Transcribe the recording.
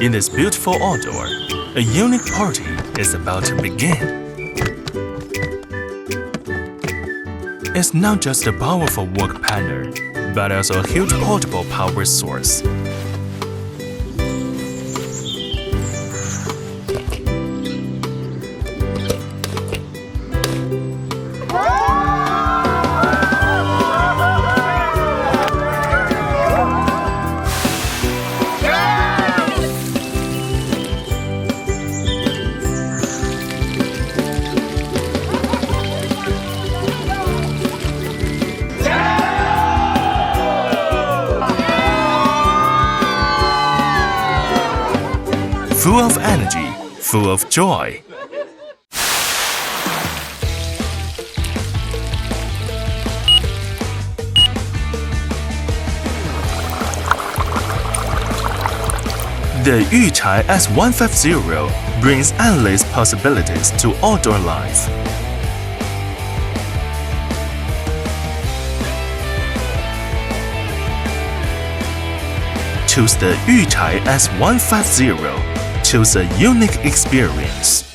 In this beautiful outdoor, a unique party is about to begin. It's not just a powerful work partner, but also a huge portable power source. Full of energy, full of joy. The Yuchai S150 brings endless possibilities to outdoor life. Choose the Yuchai S150. Choose a unique experience.